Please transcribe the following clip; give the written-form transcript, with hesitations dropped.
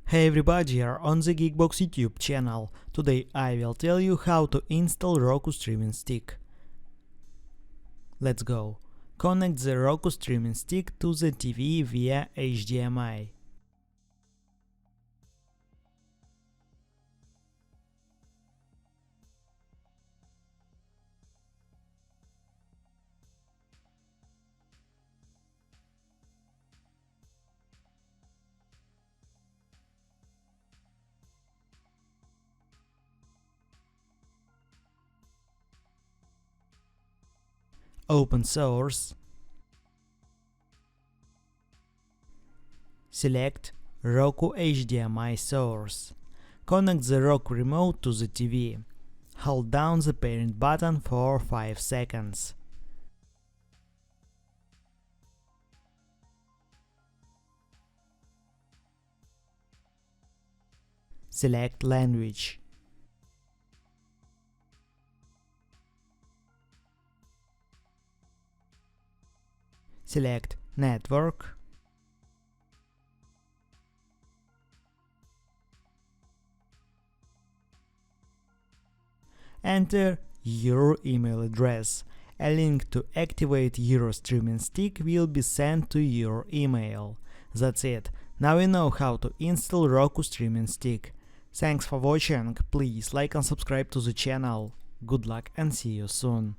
Hey everybody, here on the GeekBox YouTube channel. Today I will tell you how to install Roku streaming stick. Let's go. Connect the Roku streaming stick to the TV via HDMI. Open source. Select Roku HDMI source. Connect the Roku remote to the TV. Hold down the parent button for 5 seconds. Select language. Select network. Enter your email address. A link to activate your streaming stick will be sent to your email. That's it. Now you know how to install Roku streaming stick. Thanks for watching. Please like and subscribe to the channel. Good luck and see you soon.